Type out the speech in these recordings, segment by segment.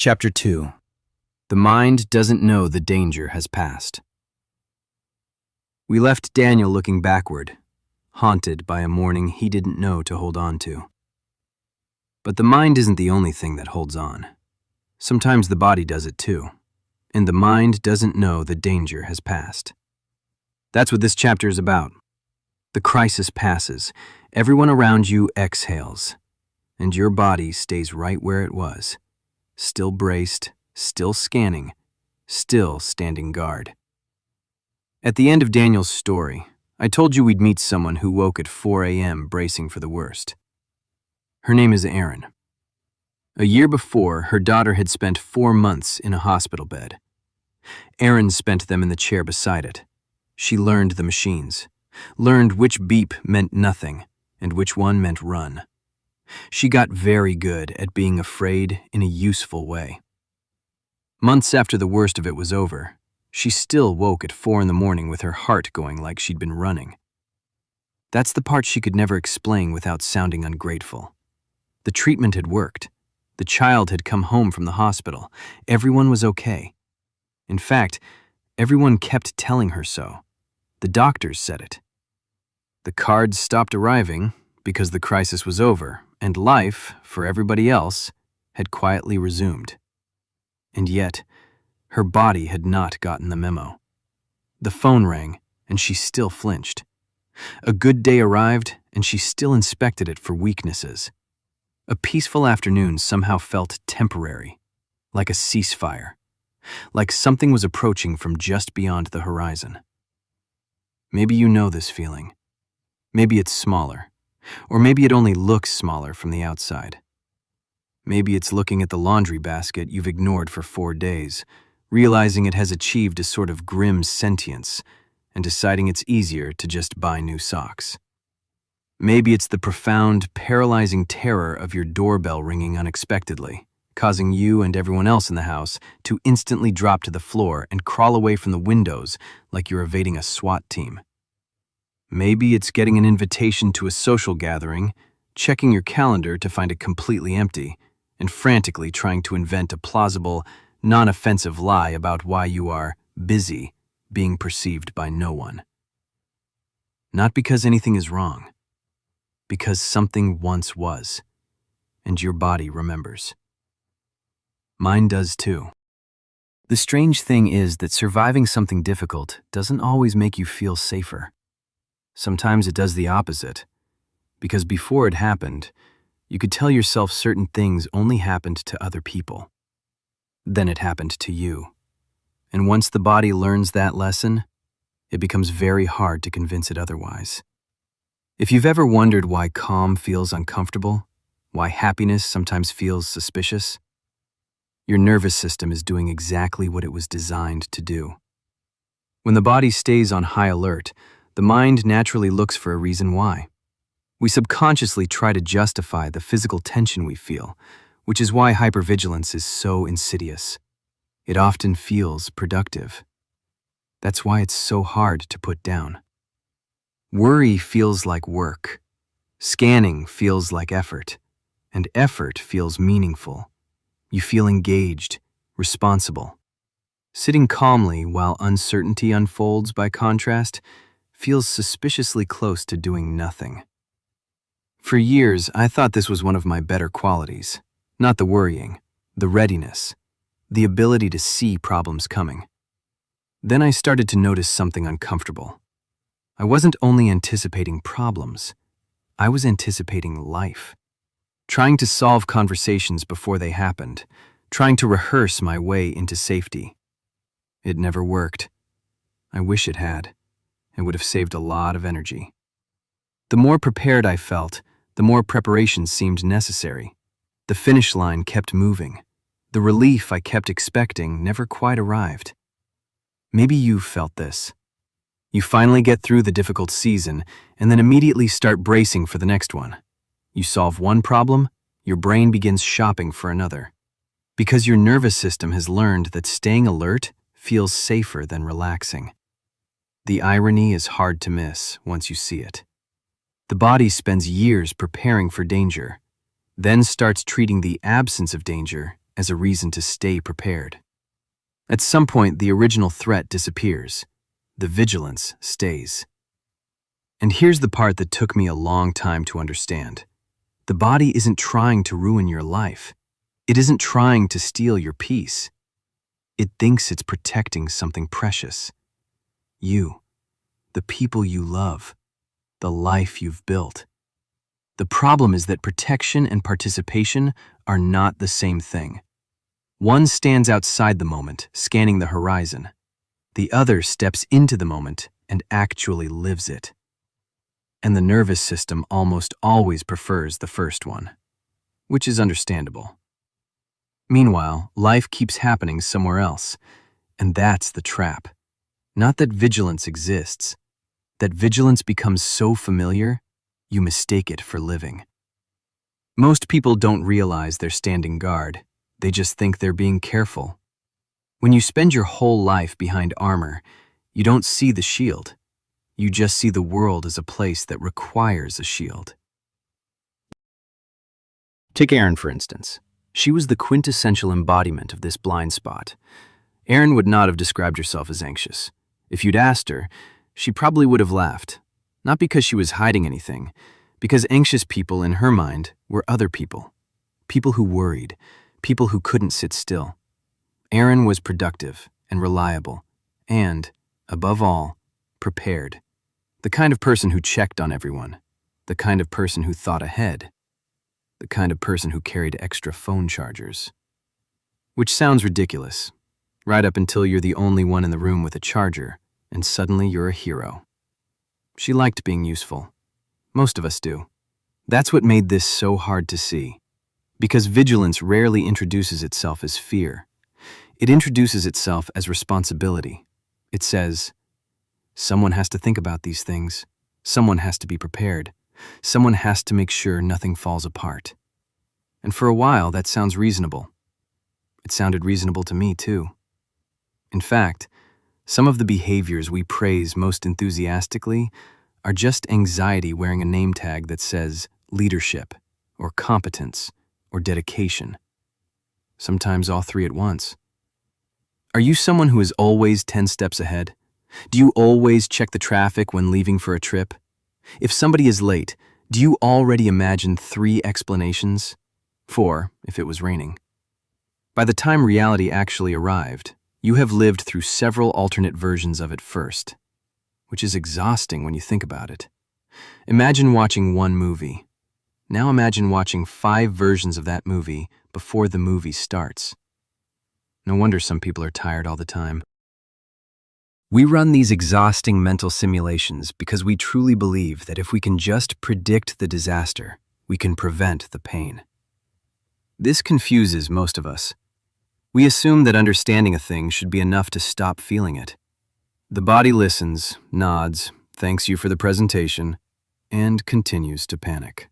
Chapter 2. The mind doesn't know the danger has passed. We left Daniel looking backward, haunted by a morning he didn't know to hold on to. But the mind isn't the only thing that holds on. Sometimes the body does it too, and the mind doesn't know the danger has passed. That's what this chapter is about. The crisis passes, everyone around you exhales, and your body stays right where it was, still braced, still scanning, still standing guard. At the end of Daniel's story, I told you we'd meet someone who woke at 4 a.m. bracing for the worst. Her name is Erin. A year before, her daughter had spent 4 months in a hospital bed. Erin spent them in the chair beside it. She learned the machines, learned which beep meant nothing and which one meant run. She got very good at being afraid in a useful way. Months after the worst of it was over, she still woke at 4 a.m. with her heart going like she'd been running. That's the part she could never explain without sounding ungrateful. The treatment had worked. The child had come home from the hospital. Everyone was okay. In fact, everyone kept telling her so. The doctors said it. The cards stopped arriving because the crisis was over, and life, for everybody else, had quietly resumed. And yet, her body had not gotten the memo. The phone rang, and she still flinched. A good day arrived, and she still inspected it for weaknesses. A peaceful afternoon somehow felt temporary, like a ceasefire, like something was approaching from just beyond the horizon. Maybe you know this feeling. Maybe it's smaller, or maybe it only looks smaller from the outside. Maybe it's looking at the laundry basket you've ignored for 4 days, realizing it has achieved a sort of grim sentience, and deciding it's easier to just buy new socks. Maybe it's the profound, paralyzing terror of your doorbell ringing unexpectedly, causing you and everyone else in the house to instantly drop to the floor and crawl away from the windows like you're evading a SWAT team. Maybe it's getting an invitation to a social gathering, checking your calendar to find it completely empty, and frantically trying to invent a plausible, non-offensive lie about why you are busy being perceived by no one. Not because anything is wrong, because something once was, and your body remembers. Mine does too. The strange thing is that surviving something difficult doesn't always make you feel safer. Sometimes it does the opposite, because before it happened, you could tell yourself certain things only happened to other people. Then it happened to you. And once the body learns that lesson, it becomes very hard to convince it otherwise. If you've ever wondered why calm feels uncomfortable, why happiness sometimes feels suspicious, your nervous system is doing exactly what it was designed to do. When the body stays on high alert, the mind naturally looks for a reason why. We subconsciously try to justify the physical tension we feel, which is why hypervigilance is so insidious. It often feels productive. That's why it's so hard to put down. Worry feels like work. Scanning feels like effort. And effort feels meaningful. You feel engaged, responsible. Sitting calmly while uncertainty unfolds, by contrast, feels suspiciously close to doing nothing. For years, I thought this was one of my better qualities. Not the worrying, the readiness, the ability to see problems coming. Then I started to notice something uncomfortable. I wasn't only anticipating problems, I was anticipating life. Trying to solve conversations before they happened, trying to rehearse my way into safety. It never worked. I wish it had. It would have saved a lot of energy. The more prepared I felt, the more preparation seemed necessary. The finish line kept moving. The relief I kept expecting never quite arrived. Maybe you've felt this. You finally get through the difficult season and then immediately start bracing for the next one. You solve one problem, your brain begins shopping for another. Because your nervous system has learned that staying alert feels safer than relaxing. The irony is hard to miss once you see it. The body spends years preparing for danger, then starts treating the absence of danger as a reason to stay prepared. At some point, the original threat disappears. The vigilance stays. And here's the part that took me a long time to understand. The body isn't trying to ruin your life. It isn't trying to steal your peace. It thinks it's protecting something precious. You, the people you love, the life you've built. The problem is that protection and participation are not the same thing. One stands outside the moment, scanning the horizon. The other steps into the moment and actually lives it. And the nervous system almost always prefers the first one, which is understandable. Meanwhile, life keeps happening somewhere else, and that's the trap. Not that vigilance exists, that vigilance becomes so familiar, you mistake it for living. Most people don't realize they're standing guard. They just think they're being careful. When you spend your whole life behind armor, you don't see the shield. You just see the world as a place that requires a shield. Take Erin, for instance. She was the quintessential embodiment of this blind spot. Erin would not have described herself as anxious. If you'd asked her, she probably would have laughed. Not because she was hiding anything, because anxious people in her mind were other people. People who worried, people who couldn't sit still. Erin was productive and reliable, and, above all, prepared. The kind of person who checked on everyone. The kind of person who thought ahead. The kind of person who carried extra phone chargers. Which sounds ridiculous, right up until you're the only one in the room with a charger, and suddenly you're a hero. She liked being useful. Most of us do. That's what made this so hard to see. Because vigilance rarely introduces itself as fear. It introduces itself as responsibility. It says, someone has to think about these things. Someone has to be prepared. Someone has to make sure nothing falls apart. And for a while, that sounds reasonable. It sounded reasonable to me, too. In fact, some of the behaviors we praise most enthusiastically are just anxiety wearing a name tag that says leadership, or competence, or dedication. Sometimes all three at once. Are you someone who is always 10 steps ahead? Do you always check the traffic when leaving for a trip? If somebody is late, do you already imagine 3 explanations? 4, if it was raining. By the time reality actually arrived, you have lived through several alternate versions of it first, which is exhausting when you think about it. Imagine watching one movie. Now imagine watching 5 versions of that movie before the movie starts. No wonder some people are tired all the time. We run these exhausting mental simulations because we truly believe that if we can just predict the disaster, we can prevent the pain. This confuses most of us. We assume that understanding a thing should be enough to stop feeling it. The body listens, nods, thanks you for the presentation, and continues to panic.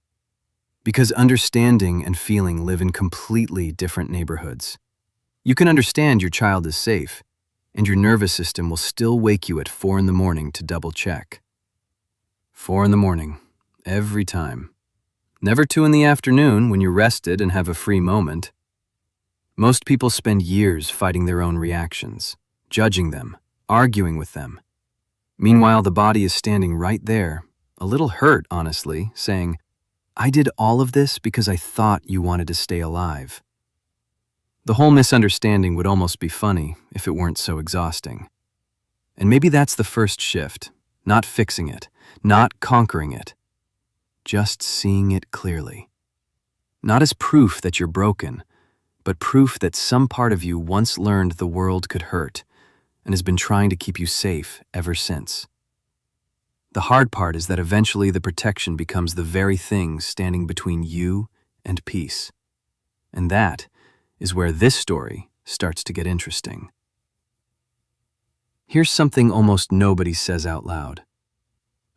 Because understanding and feeling live in completely different neighborhoods. You can understand your child is safe, and your nervous system will still wake you at 4 in the morning to double check. 4 in the morning, every time. Never 2 in the afternoon when you're rested and have a free moment. Most people spend years fighting their own reactions, judging them, arguing with them. Meanwhile, the body is standing right there, a little hurt, honestly, saying, I did all of this because I thought you wanted to stay alive. The whole misunderstanding would almost be funny if it weren't so exhausting. And maybe that's the first shift, not fixing it, not conquering it, just seeing it clearly. Not as proof that you're broken, but proof that some part of you once learned the world could hurt and has been trying to keep you safe ever since. The hard part is that eventually the protection becomes the very thing standing between you and peace. And that is where this story starts to get interesting. Here's something almost nobody says out loud.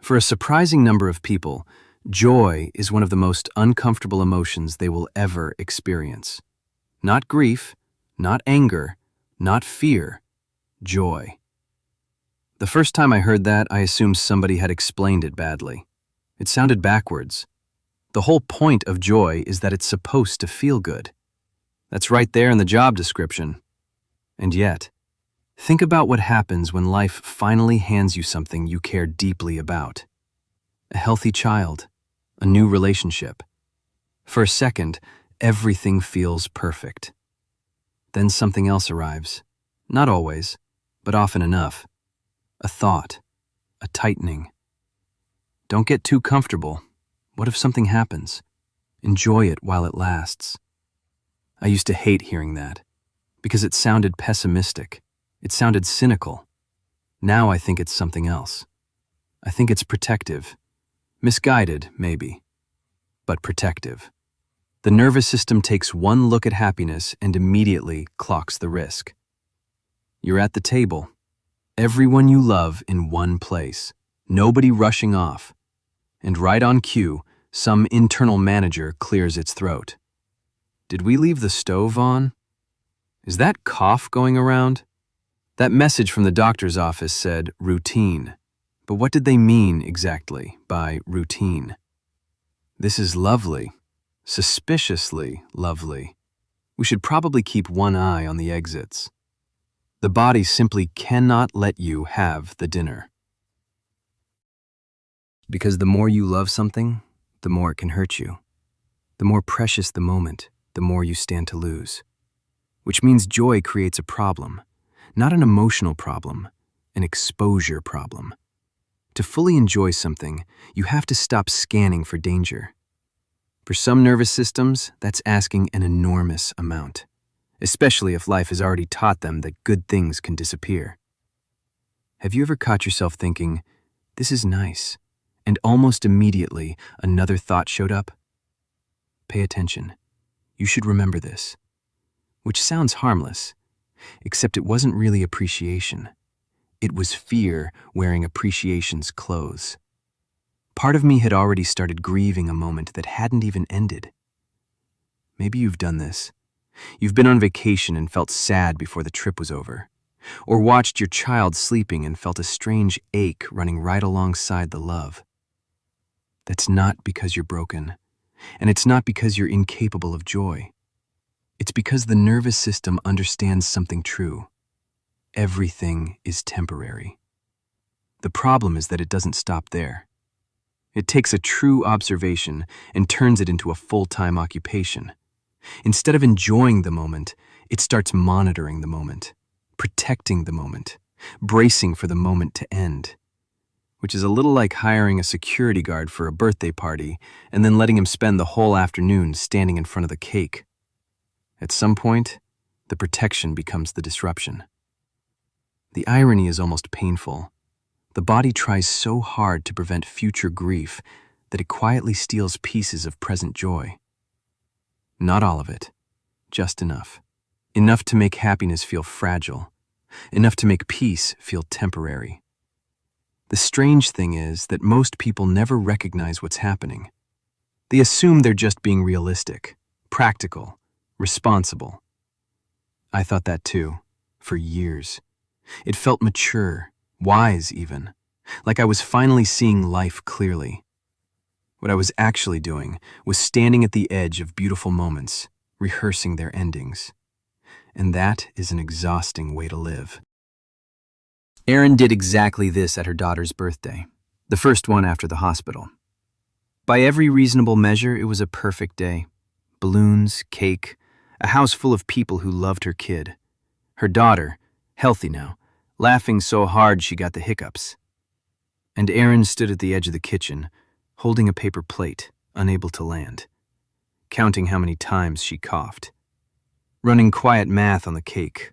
For a surprising number of people, joy is one of the most uncomfortable emotions they will ever experience. Not grief, not anger, not fear, joy. The first time I heard that, I assumed somebody had explained it badly. It sounded backwards. The whole point of joy is that it's supposed to feel good. That's right there in the job description. And yet, think about what happens when life finally hands you something you care deeply about. A healthy child, a new relationship. For a second, everything feels perfect. Then something else arrives. Not always, but often enough. A thought, a tightening. Don't get too comfortable. What if something happens? Enjoy it while it lasts. I used to hate hearing that, because it sounded pessimistic. It sounded cynical. Now I think it's something else. I think it's protective. Misguided, maybe, but protective. The nervous system takes one look at happiness and immediately clocks the risk. You're at the table. Everyone you love in one place. Nobody rushing off. And right on cue, some internal manager clears its throat. Did we leave the stove on? Is that cough going around? That message from the doctor's office said routine. But what did they mean exactly by routine? This is lovely. Suspiciously lovely. We should probably keep one eye on the exits. The body simply cannot let you have the dinner. Because the more you love something, the more it can hurt you. The more precious the moment, the more you stand to lose. Which means joy creates a problem, not an emotional problem, an exposure problem. To fully enjoy something, you have to stop scanning for danger. For some nervous systems, that's asking an enormous amount, especially if life has already taught them that good things can disappear. Have you ever caught yourself thinking, "This is nice," and almost immediately another thought showed up? Pay attention. You should remember this. Which sounds harmless, except it wasn't really appreciation. It was fear wearing appreciation's clothes. Part of me had already started grieving a moment that hadn't even ended. Maybe you've done this. You've been on vacation and felt sad before the trip was over, or watched your child sleeping and felt a strange ache running right alongside the love. That's not because you're broken, and it's not because you're incapable of joy. It's because the nervous system understands something true. Everything is temporary. The problem is that it doesn't stop there. It takes a true observation and turns it into a full-time occupation. Instead of enjoying the moment, it starts monitoring the moment, protecting the moment, bracing for the moment to end. Which is a little like hiring a security guard for a birthday party and then letting him spend the whole afternoon standing in front of the cake. At some point, the protection becomes the disruption. The irony is almost painful. The body tries so hard to prevent future grief that it quietly steals pieces of present joy. Not all of it, just enough. Enough to make happiness feel fragile. Enough to make peace feel temporary. The strange thing is that most people never recognize what's happening. They assume they're just being realistic, practical, responsible. I thought that too, for years. It felt mature, wise even, like I was finally seeing life clearly. What I was actually doing was standing at the edge of beautiful moments, rehearsing their endings. And that is an exhausting way to live. Erin did exactly this at her daughter's birthday, the first one after the hospital. By every reasonable measure, it was a perfect day. Balloons, cake, a house full of people who loved her kid. Her daughter, healthy now, laughing so hard she got the hiccups. And Erin stood at the edge of the kitchen, holding a paper plate, unable to land, counting how many times she coughed, running quiet math on the cake.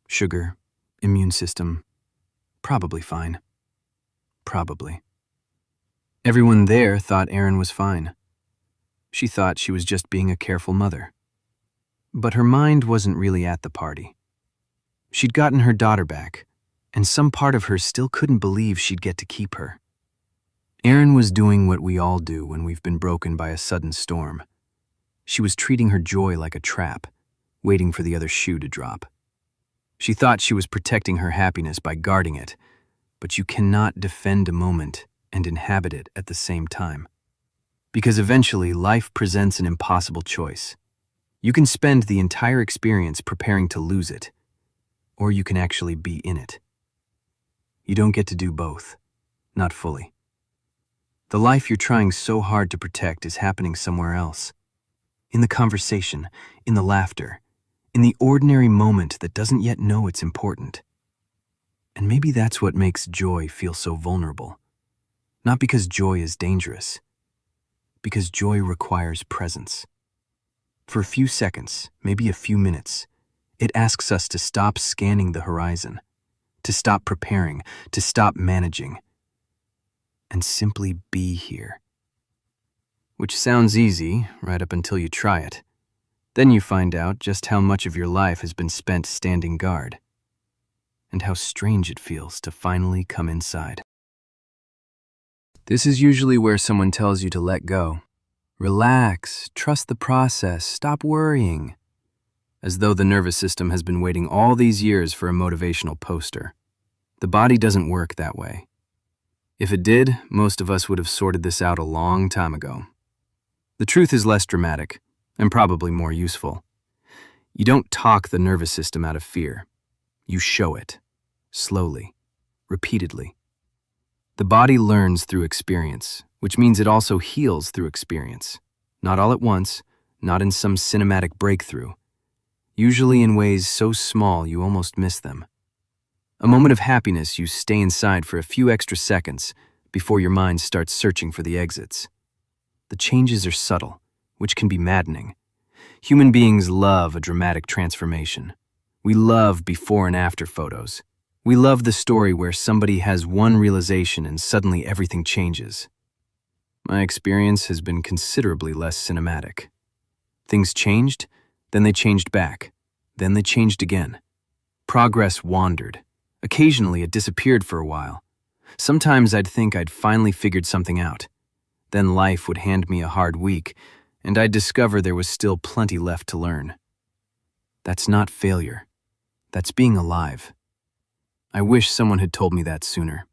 Sugar, immune system, probably fine. Probably. Everyone there thought Erin was fine. She thought she was just being a careful mother. But her mind wasn't really at the party. She'd gotten her daughter back, and some part of her still couldn't believe she'd get to keep her. Erin was doing what we all do when we've been broken by a sudden storm. She was treating her joy like a trap, waiting for the other shoe to drop. She thought she was protecting her happiness by guarding it, but you cannot defend a moment and inhabit it at the same time. Because eventually life presents an impossible choice. You can spend the entire experience preparing to lose it, or you can actually be in it. You don't get to do both, not fully. The life you're trying so hard to protect is happening somewhere else. In the conversation, in the laughter, in the ordinary moment that doesn't yet know it's important. And maybe that's what makes joy feel so vulnerable. Not because joy is dangerous, because joy requires presence. For a few seconds, maybe a few minutes, it asks us to stop scanning the horizon, to stop preparing, to stop managing, and simply be here. Which sounds easy right up until you try it. Then you find out just how much of your life has been spent standing guard, and how strange it feels to finally come inside. This is usually where someone tells you to let go. Relax, trust the process, stop worrying. As though the nervous system has been waiting all these years for a motivational poster. The body doesn't work that way. If it did, most of us would have sorted this out a long time ago. The truth is less dramatic, and probably more useful. You don't talk the nervous system out of fear. You show it, slowly, repeatedly. The body learns through experience, which means it also heals through experience. Not all at once, not in some cinematic breakthrough. Usually in ways so small you almost miss them. A moment of happiness you stay inside for a few extra seconds before your mind starts searching for the exits. The changes are subtle, which can be maddening. Human beings love a dramatic transformation. We love before and after photos. We love the story where somebody has one realization and suddenly everything changes. My experience has been considerably less cinematic. Things changed, then they changed back, then they changed again. Progress wandered. Occasionally it disappeared for a while. Sometimes I'd think I'd finally figured something out. Then life would hand me a hard week, and I'd discover there was still plenty left to learn. That's not failure. That's being alive. I wish someone had told me that sooner.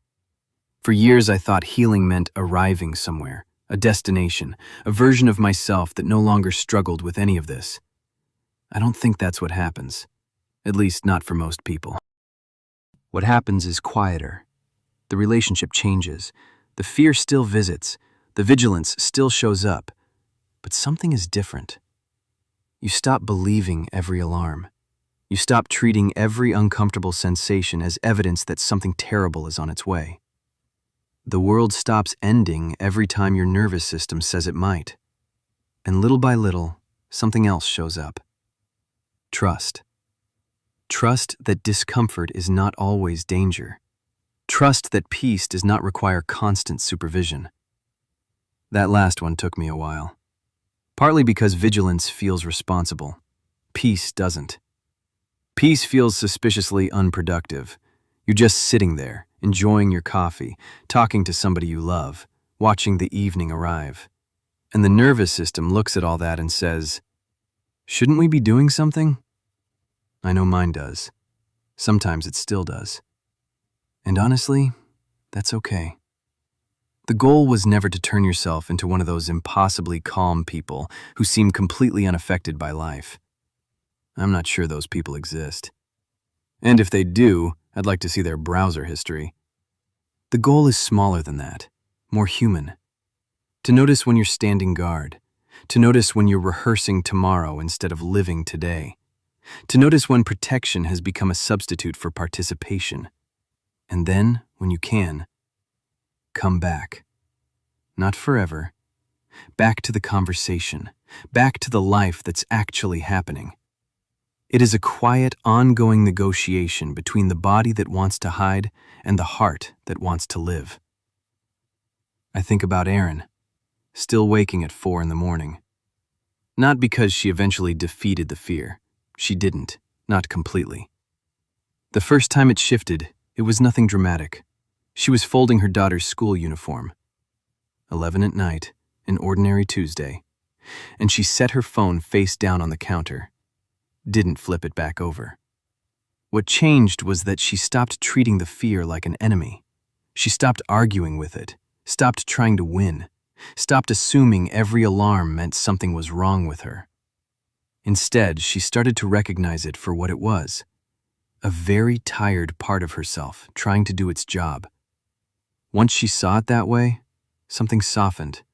For years I thought healing meant arriving somewhere, a destination, a version of myself that no longer struggled with any of this. I don't think that's what happens, at least not for most people. What happens is quieter. The relationship changes. The fear still visits. The vigilance still shows up. But something is different. You stop believing every alarm. You stop treating every uncomfortable sensation as evidence that something terrible is on its way. The world stops ending every time your nervous system says it might. And little by little, something else shows up. Trust. Trust that discomfort is not always danger. Trust that peace does not require constant supervision. That last one took me a while. Partly because vigilance feels responsible. Peace doesn't. Peace feels suspiciously unproductive. You're just sitting there, enjoying your coffee, talking to somebody you love, watching the evening arrive. And the nervous system looks at all that and says, "Shouldn't we be doing something?" I know mine does. Sometimes it still does. And honestly, that's okay. The goal was never to turn yourself into one of those impossibly calm people who seem completely unaffected by life. I'm not sure those people exist. And if they do, I'd like to see their browser history. The goal is smaller than that, more human. To notice when you're standing guard. To notice when you're rehearsing tomorrow instead of living today. To notice when protection has become a substitute for participation. And then, when you can, come back. Not forever. Back to the conversation. Back to the life that's actually happening. It is a quiet, ongoing negotiation between the body that wants to hide and the heart that wants to live. I think about Erin, still waking at 4 a.m. Not because she eventually defeated the fear. She didn't, not completely. The first time it shifted, it was nothing dramatic. She was folding her daughter's school uniform. 11 at night, an ordinary Tuesday, and she set her phone face down on the counter. Didn't flip it back over. What changed was that she stopped treating the fear like an enemy. She stopped arguing with it, stopped trying to win, stopped assuming every alarm meant something was wrong with her. Instead, she started to recognize it for what it was, a very tired part of herself trying to do its job. Once she saw it that way, something softened.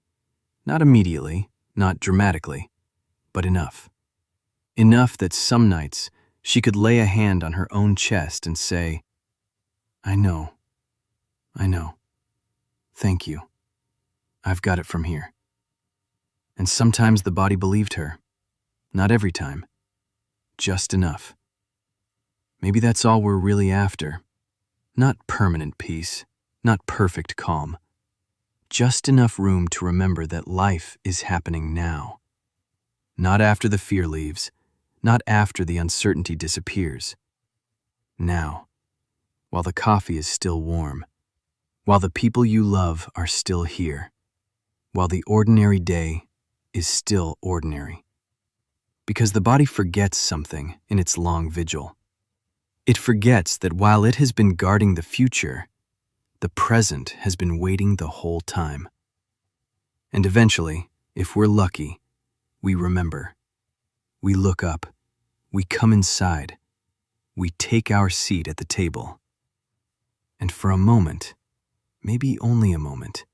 Not immediately, not dramatically, but enough. Enough that some nights she could lay a hand on her own chest and say, I know. Thank you. I've got it from here. And sometimes the body believed her. Not every time. Just enough. Maybe that's all we're really after. Not permanent peace, not perfect calm. Just enough room to remember that life is happening now. Not after the fear leaves, not after the uncertainty disappears. Now, while the coffee is still warm, while the people you love are still here, while the ordinary day is still ordinary. Because the body forgets something in its long vigil. It forgets that while it has been guarding the future, the present has been waiting the whole time. And eventually, if we're lucky, we remember. We look up. We come inside. We take our seat at the table. And for a moment, maybe only a moment,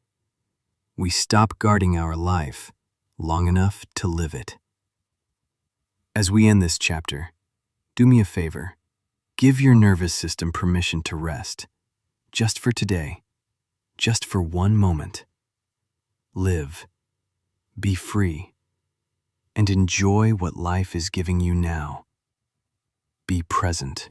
we stop guarding our life long enough to live it. As we end this chapter, do me a favor. Give your nervous system permission to rest. Just for today. Just for one moment. Live. Be free. And enjoy what life is giving you now. Be present.